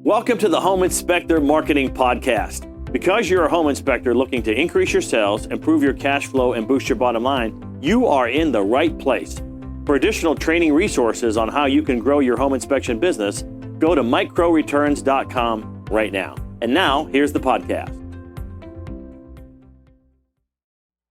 Welcome to the Home Inspector Marketing Podcast. Because you're a home inspector looking to increase your sales, improve your cash flow, and boost your bottom line, you are in the right place. For additional training resources on how you can grow your home inspection business, go to microreturns.com right now. And now, here's the podcast.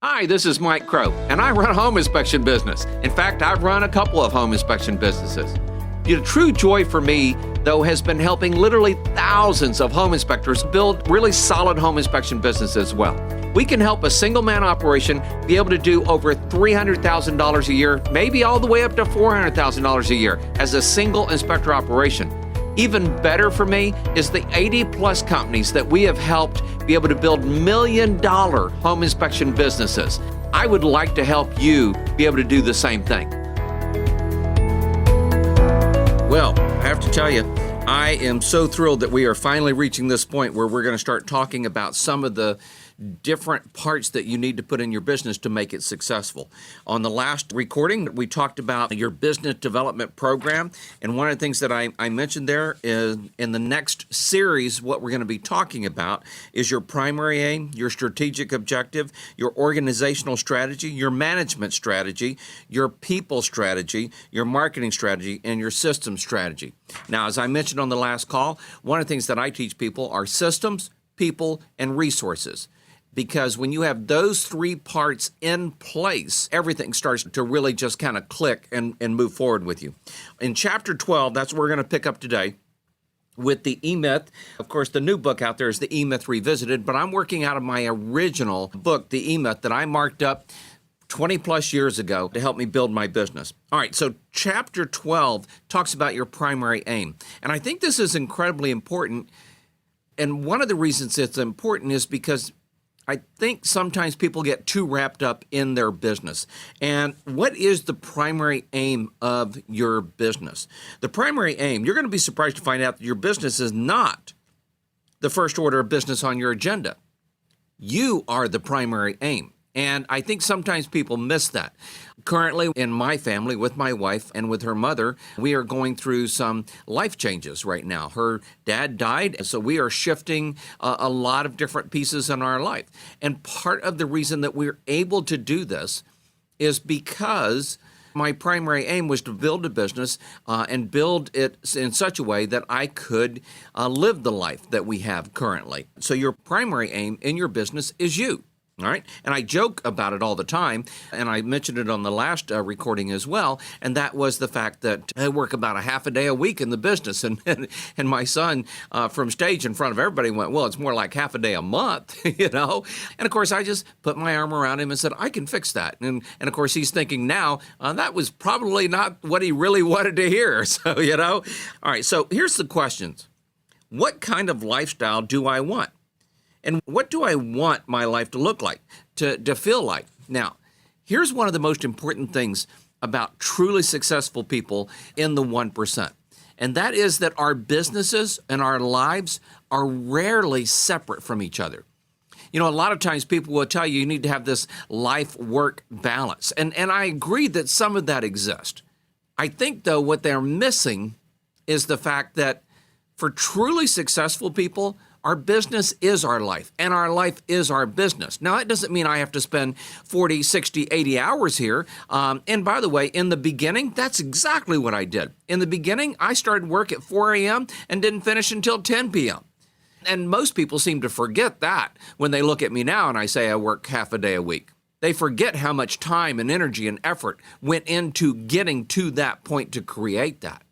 Hi, this is Mike Crow, and I run a home inspection business. In fact, I've run a couple of home inspection businesses. The true joy for me, though, has been helping literally thousands of home inspectors build really solid home inspection businesses as well. We can help a single-man operation be able to do over $300,000 a year, maybe all the way up to $400,000 a year as a single inspector operation. Even better for me is the 80-plus companies that we have helped be able to build million-dollar home inspection businesses. I would like to help you be able to do the same thing. Well, I have to tell you, I am so thrilled that we are finally reaching this point where we're going to start talking about some of the different parts that you need to put in your business to make it successful. On the last recording, we talked about your business development program. And one of the things that I mentioned there is in the next series, what we're going to be talking about is your primary aim, your strategic objective, your organizational strategy, your management strategy, your people strategy, your marketing strategy, and your system strategy. Now, as I mentioned on the last call, one of the things that I teach people are systems, people, and resources. Because when you have those three parts in place, everything starts to really just kind of click and move forward with you. In chapter 12, that's what we're going to pick up today with the E-Myth. Of course, the new book out there is the E-Myth Revisited, but I'm working out of my original book, the E-Myth, that I marked up 20 plus years ago to help me build my business. All right, so chapter 12 talks about your primary aim. And I think this is incredibly important. And one of the reasons it's important is because I think sometimes people get too wrapped up in their business. And what is the primary aim of your business? The primary aim, you're going to be surprised to find out that your business is not the first order of business on your agenda. You are the primary aim. And I think sometimes people miss that. Currently, in my family, with my wife and with her mother, we are going through some life changes right now. Her dad died, so we are shifting a lot of different pieces in our life. And part of the reason that we're able to do this is because my primary aim was to build a business and build it in such a way that I could live the life that we have currently. So your primary aim in your business is you. All right. And I joke about it all the time. And I mentioned it on the last recording as well. And that was the fact that I work about a half a day a week in the business. And my son from stage in front of everybody went, well, it's more like half a day a month, you know. And of course, I just put my arm around him and said, I can fix that. And of course, he's thinking now that was probably not what he really wanted to hear. So, you know. All right. So here's the questions. What kind of lifestyle do I want? And what do I want my life to look like, to feel like? Now, here's one of the most important things about truly successful people in the 1%. And that is that our businesses and our lives are rarely separate from each other. You know, a lot of times people will tell you need to have this life-work balance. And I agree that some of that exists. I think, though, what they're missing is the fact that for truly successful people, our business is our life, and our life is our business. Now, that doesn't mean I have to spend 40, 60, 80 hours here. And by the way, in the beginning, that's exactly what I did. In the beginning, I started work at 4 a.m. and didn't finish until 10 p.m. And most people seem to forget that when they look at me now and I say I work half a day a week. They forget how much time and energy and effort went into getting to that point to create that.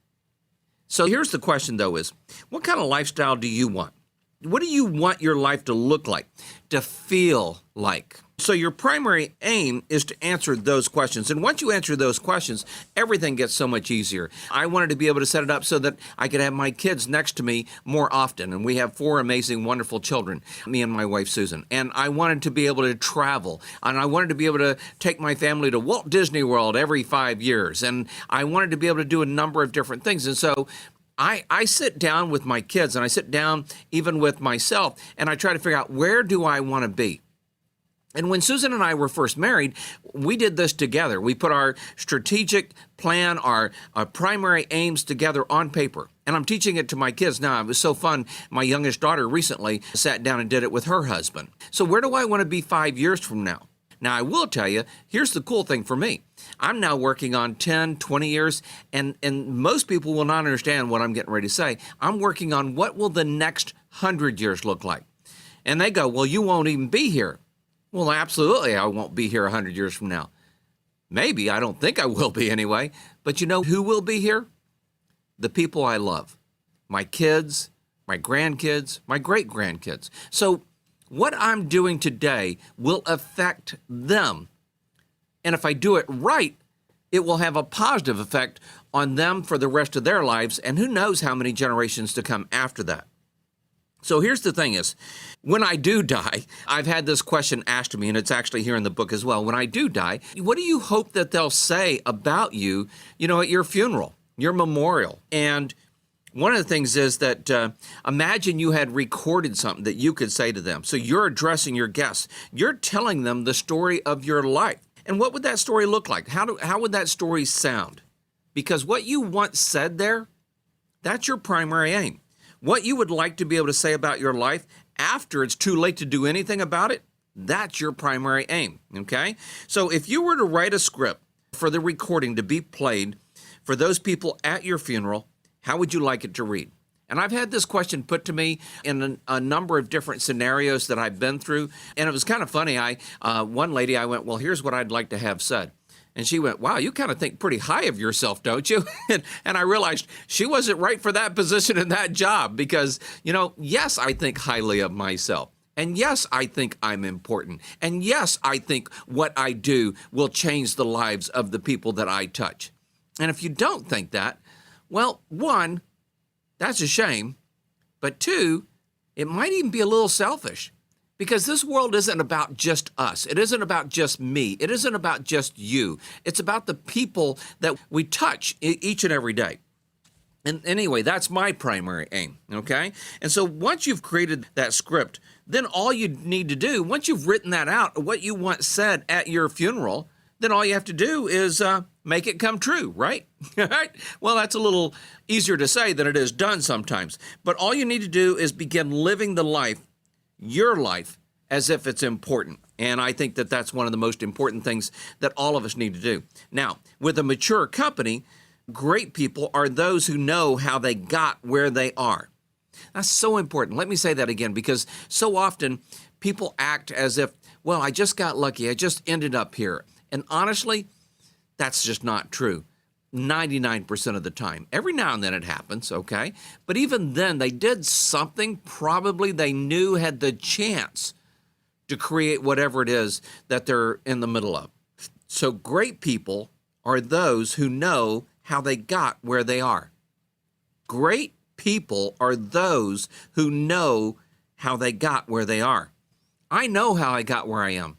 So here's the question, though, is what kind of lifestyle do you want? What do you want your life to look like, to feel like? So your primary aim is to answer those questions. And once you answer those questions, everything gets so much easier. I wanted to be able to set it up so that I could have my kids next to me more often. And we have 4 amazing, wonderful children, me and my wife, Susan. And I wanted to be able to travel. And I wanted to be able to take my family to Walt Disney World every 5 years. And I wanted to be able to do a number of different things. And so I sit down with my kids, and I sit down even with myself, and I try to figure out, where do I want to be? And when Susan and I were first married, we did this together. We put our strategic plan, our primary aims together on paper. And I'm teaching it to my kids now. It was so fun. My youngest daughter recently sat down and did it with her husband. So where do I want to be 5 years from now? Now, I will tell you, here's the cool thing for me. I'm now working on 10, 20 years, and most people will not understand what I'm getting ready to say. I'm working on what will the next 100 years look like. And they go, well, you won't even be here. Well, absolutely, I won't be here 100 years from now. Maybe, I don't think I will be anyway. But you know who will be here? The people I love. My kids, my grandkids, my great-grandkids. So what I'm doing today will affect them. And if I do it right, it will have a positive effect on them for the rest of their lives, and who knows how many generations to come after that. So here's the thing is, when I do die, I've had this question asked of me, and it's actually here in the book as well. When I do die, what do you hope that they'll say about you, at your funeral, your memorial? And one of the things is that imagine you had recorded something that you could say to them. So you're addressing your guests. You're telling them the story of your life. And what would that story look like? How would that story sound? Because what you once said there, that's your primary aim. What you would like to be able to say about your life after it's too late to do anything about it, that's your primary aim, okay? So if you were to write a script for the recording to be played for those people at your funeral, how would you like it to read? And I've had this question put to me in a number of different scenarios that I've been through, and it was kind of funny. One lady, I went, well, here's what I'd like to have said. And she went, wow, you kind of think pretty high of yourself, don't you? And I realized she wasn't right for that position and that job because, yes, I think highly of myself. And yes, I think I'm important. And yes, I think what I do will change the lives of the people that I touch. And if you don't think that, well, one, that's a shame. But two, it might even be a little selfish. Because this world isn't about just us. It isn't about just me. It isn't about just you. It's about the people that we touch each and every day. And anyway, that's my primary aim, okay? And so once you've created that script, then all you need to do, once you've written that out, what you want said at your funeral, then all you have to do is make it come true, right? Right? Well, that's a little easier to say than it is done sometimes. But all you need to do is begin living the life, your life, as if it's important. And I think that that's one of the most important things that all of us need to do. Now, with a mature company, great people are those who know how they got where they are. That's so important. Let me say that again, because so often people act as if, well, I just got lucky. I just ended up here. And honestly, that's just not true. 99% of the time. Every now and then it happens, okay? But even then, they did something probably they knew had the chance to create whatever it is that they're in the middle of. So great people are those who know how they got where they are. Great people are those who know how they got where they are. I know how I got where I am.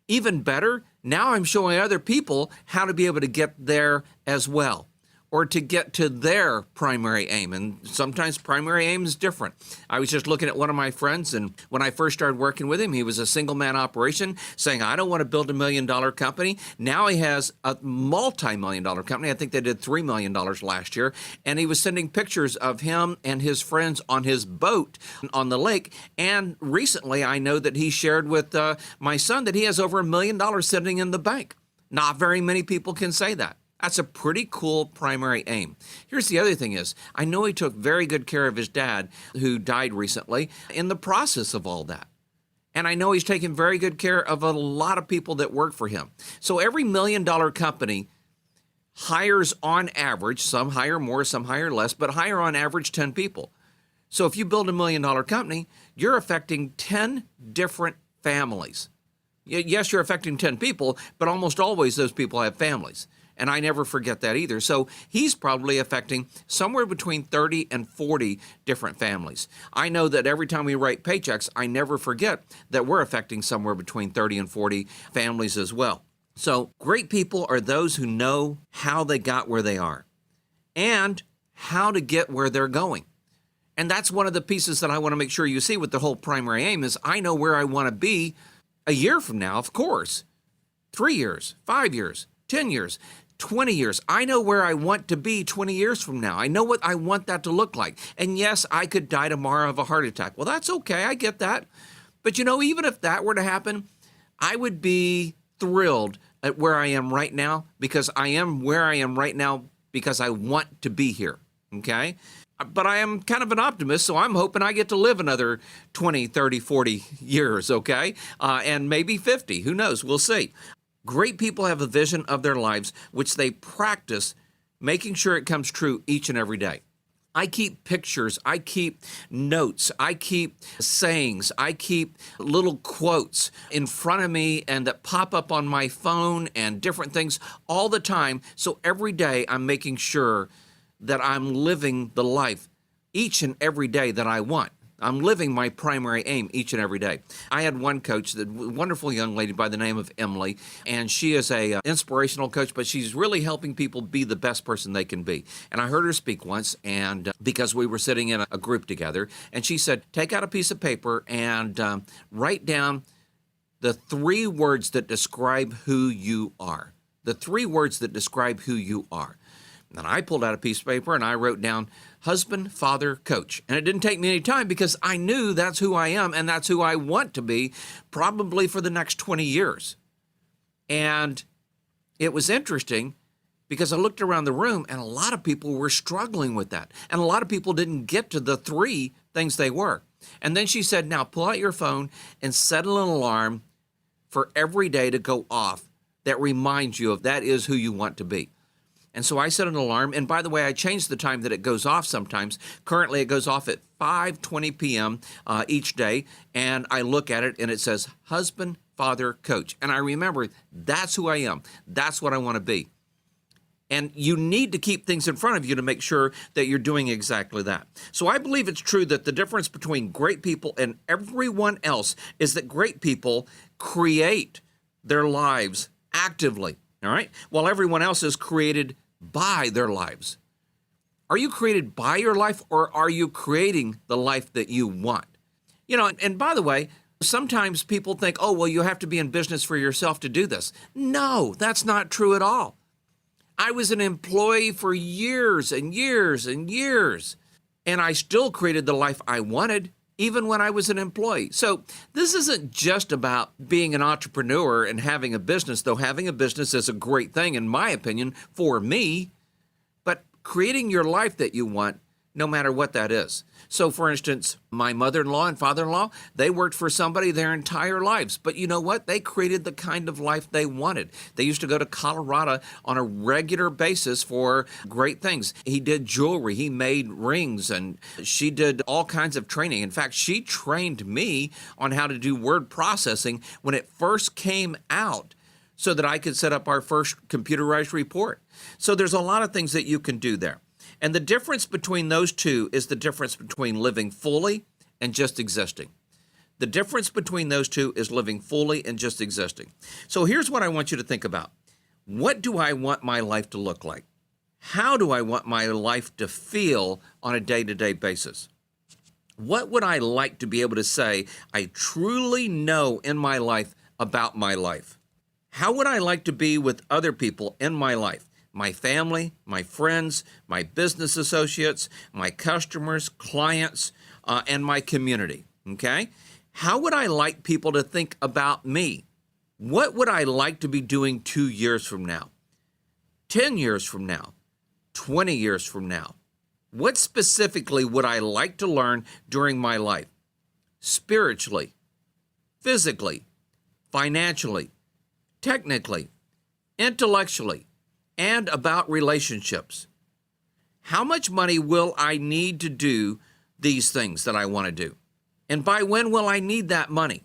Even better, now I'm showing other people how to be able to get there as well, or to get to their primary aim. And sometimes primary aim is different. I was just looking at one of my friends, and when I first started working with him, he was a single-man operation saying, I don't want to build $1 million company. Now he has a multi-million-dollar company. I think they did $3 million last year. And he was sending pictures of him and his friends on his boat on the lake. And recently, I know that he shared with my son that he has over $1 million sitting in the bank. Not very many people can say that. That's a pretty cool primary aim. Here's the other thing is, I know he took very good care of his dad, who died recently, in the process of all that. And I know he's taken very good care of a lot of people that work for him. So every $1 million company hires on average, some hire more, some hire less, but hire on average 10 people. So if you build $1 million company, you're affecting 10 different families. Yes, you're affecting 10 people, but almost always those people have families. And I never forget that either. So he's probably affecting somewhere between 30 and 40 different families. I know that every time we write paychecks, I never forget that we're affecting somewhere between 30 and 40 families as well. So great people are those who know how they got where they are and how to get where they're going. And that's one of the pieces that I want to make sure you see with the whole primary aim is I know where I want to be a year from now, of course, 3 years, 5 years, 10 years. 20 years. I know where I want to be 20 years from now. I know what I want that to look like. And yes, I could die tomorrow of a heart attack. Well, that's okay. I get that. But even if that were to happen, I would be thrilled at where I am right now, because I am where I am right now because I want to be here. Okay? But I am kind of an optimist, so I'm hoping I get to live another 20, 30, 40 years, okay? And maybe 50. Who knows? We'll see. Great people have a vision of their lives, which they practice making sure it comes true each and every day. I keep pictures, I keep notes, I keep sayings, I keep little quotes in front of me and that pop up on my phone and different things all the time. So every day I'm making sure that I'm living the life each and every day that I want. I'm living my primary aim each and every day. I had one coach, the wonderful young lady by the name of Emily, and she is a inspirational coach, but she's really helping people be the best person they can be. And I heard her speak once, and because we were sitting in a group together, and she said, take out a piece of paper and write down the 3 words that describe who you are. The 3 words that describe who you are. And I pulled out a piece of paper and I wrote down husband, father, coach. And it didn't take me any time because I knew that's who I am and that's who I want to be probably for the next 20 years. And it was interesting because I looked around the room and a lot of people were struggling with that. And a lot of people didn't get to the 3 things they were. And then she said, now pull out your phone and set an alarm for every day to go off that reminds you of that is who you want to be. And so I set an alarm, and by the way, I changed the time that it goes off sometimes. Currently, it goes off at 5:20 p.m. Each day, and I look at it, and it says, husband, father, coach. And I remember, that's who I am. That's what I want to be. And you need to keep things in front of you to make sure that you're doing exactly that. So I believe it's true that the difference between great people and everyone else is that great people create their lives actively. All right? While everyone else is created by their lives. Are you created by your life, or are you creating the life that you want? And by the way, sometimes people think, oh, well, you have to be in business for yourself to do this. No, that's not true at all. I was an employee for years and years and years, and I still created the life I wanted, even when I was an employee. So this isn't just about being an entrepreneur and having a business, though having a business is a great thing, in my opinion, for me, but creating your life that you want, no matter what that is. So, for instance, my mother-in-law and father-in-law, they worked for somebody their entire lives. But you know what? They created the kind of life they wanted. They used to go to Colorado on a regular basis for great things. He did jewelry. He made rings, and she did all kinds of training. In fact, she trained me on how to do word processing when it first came out, so that I could set up our first computerized report. So there's a lot of things that you can do there. And the difference between those two is the difference between living fully and just existing. The difference between those two is living fully and just existing. So here's what I want you to think about. What do I want my life to look like? How do I want my life to feel on a day-to-day basis? What would I like to be able to say I truly know in my life about my life? How would I like to be with other people in my life? My family, my friends, my business associates, my customers, clients, and my community, okay? How would I like people to think about me? What would I like to be doing 2 years from now, 10 years from now, 20 years from now? What specifically would I like to learn during my life? Spiritually, physically, financially, technically, intellectually, and about relationships. How much money will I need to do these things that I want to do? And by when will I need that money?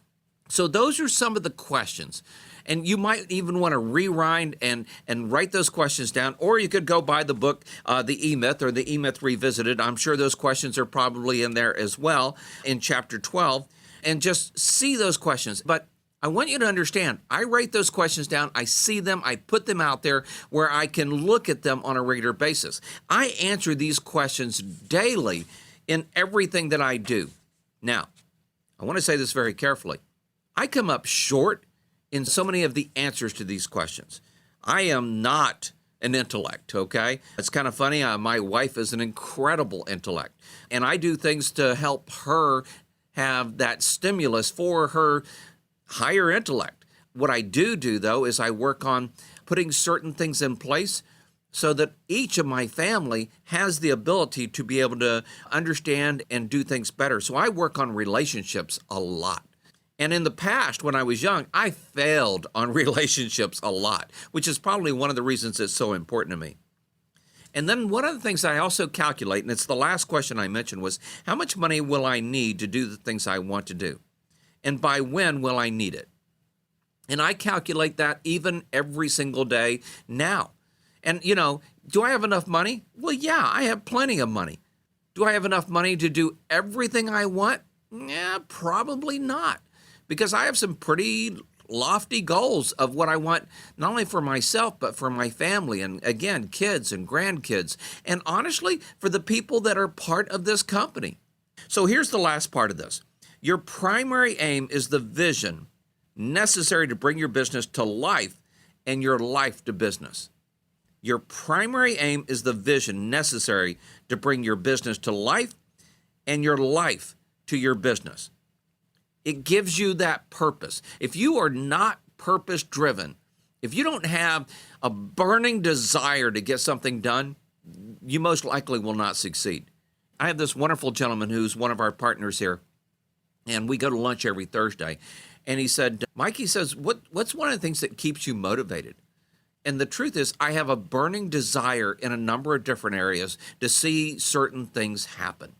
So those are some of the questions. And you might even want to rewind and write those questions down, or you could go buy the book, The E-Myth, or The E-Myth Revisited. I'm sure those questions are probably in there as well in chapter 12, and just see those questions. But I want you to understand, I write those questions down, I see them, I put them out there where I can look at them on a regular basis. I answer these questions daily in everything that I do. Now, I want to say this very carefully. I come up short in so many of the answers to these questions. I am not an intellect, okay? It's kind of funny. My wife is an incredible intellect, and I do things to help her have that stimulus for her higher intellect. What I do, though, is I work on putting certain things in place so that each of my family has the ability to be able to understand and do things better. So I work on relationships a lot. And in the past, when I was young, I failed on relationships a lot, which is probably one of the reasons it's so important to me. And then one of the things I also calculate, and it's the last question I mentioned, was how much money will I need to do the things I want to do? And by when will I need it? And I calculate that even every single day now. And, do I have enough money? Well, yeah, I have plenty of money. Do I have enough money to do everything I want? Yeah, probably not. Because I have some pretty lofty goals of what I want, not only for myself, but for my family, and again, kids and grandkids, and honestly, for the people that are part of this company. So here's the last part of this. Your primary aim is the vision necessary to bring your business to life and your life to business. Your primary aim is the vision necessary to bring your business to life and your life to your business. It gives you that purpose. If you are not purpose-driven, if you don't have a burning desire to get something done, you most likely will not succeed. I have this wonderful gentleman who's one of our partners here, and we go to lunch every Thursday. And he said, Mike, he says, what's one of the things that keeps you motivated? And the truth is, I have a burning desire in a number of different areas to see certain things happen.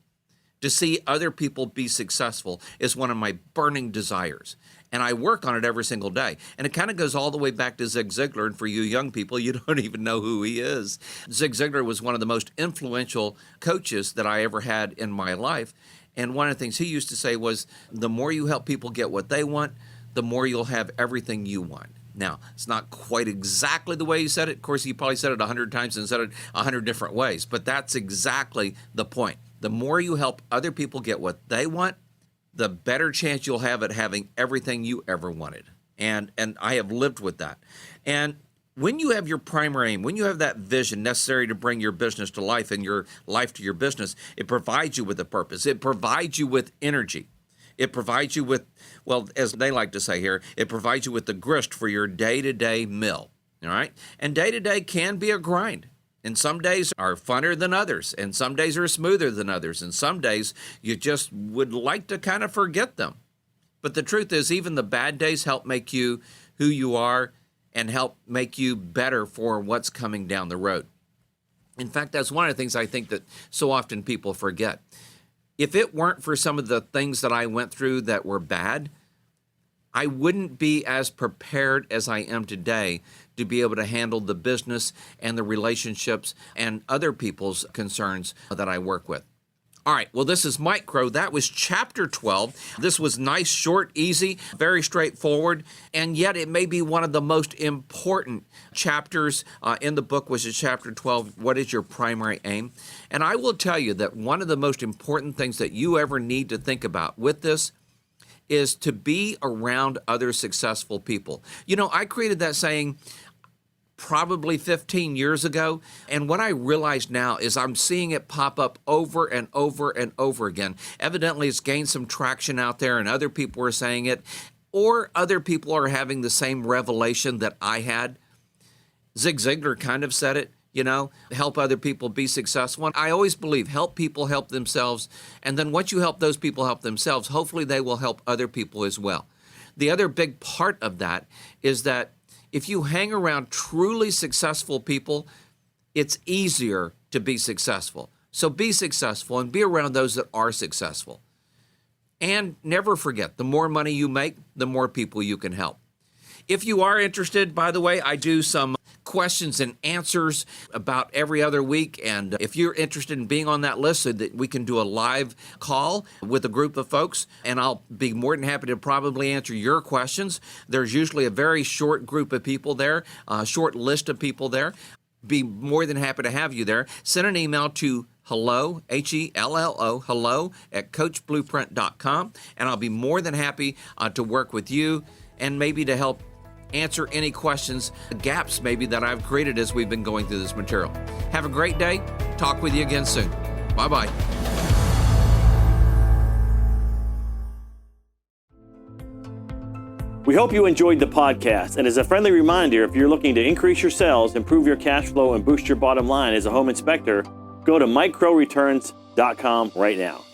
To see other people be successful is one of my burning desires. And I work on it every single day. And it kind of goes all the way back to Zig Ziglar. And for you young people, you don't even know who he is. Zig Ziglar was one of the most influential coaches that I ever had in my life. And one of the things he used to say was, the more you help people get what they want, the more you'll have everything you want. Now, it's not quite exactly the way he said it. Of course, he probably said it 100 times and said it 100 different ways. But that's exactly the point. The more you help other people get what they want, the better chance you'll have at having everything you ever wanted. And I have lived with that. And when you have your primary aim, when you have that vision necessary to bring your business to life and your life to your business, it provides you with a purpose. It provides you with energy. It provides you with, well, as they like to say here, it provides you with the grist for your day-to-day meal, all right? And day-to-day can be a grind. And some days are funner than others, and some days are smoother than others, and some days you just would like to kind of forget them. But the truth is, even the bad days help make you who you are and help make you better for what's coming down the road. In fact, that's one of the things I think that so often people forget. If it weren't for some of the things that I went through that were bad, I wouldn't be as prepared as I am today to be able to handle the business and the relationships and other people's concerns that I work with. All right, well, this is Mike Crow. That was Chapter 12. This was nice, short, easy, very straightforward, and yet it may be one of the most important chapters in the book, which is Chapter 12, What is Your Primary Aim? And I will tell you that one of the most important things that you ever need to think about with this is to be around other successful people. I created that saying probably 15 years ago, and what I realize now is I'm seeing it pop up over and over and over again. Evidently, it's gained some traction out there, and other people are saying it, or other people are having the same revelation that I had. Zig Ziglar kind of said it, help other people be successful. And I always believe help people help themselves, and then once you help those people help themselves, hopefully they will help other people as well. The other big part of that is that if you hang around truly successful people, it's easier to be successful. So be successful and be around those that are successful. And never forget, the more money you make, the more people you can help. If you are interested, by the way, I do some questions and answers about every other week. And if you're interested in being on that list so that we can do a live call with a group of folks, and I'll be more than happy to probably answer your questions. There's usually a very short group of people there, a short list of people there. Be more than happy to have you there. Send an email to hello, Hello, hello at coachblueprint.com, and I'll be more than happy to work with you and maybe to help answer any questions, gaps maybe that I've created as we've been going through this material. Have a great day. Talk with you again soon. Bye-bye. We hope you enjoyed the podcast, and as a friendly reminder, if you're looking to increase your sales, improve your cash flow, and boost your bottom line as a home inspector, go to microreturns.com right now.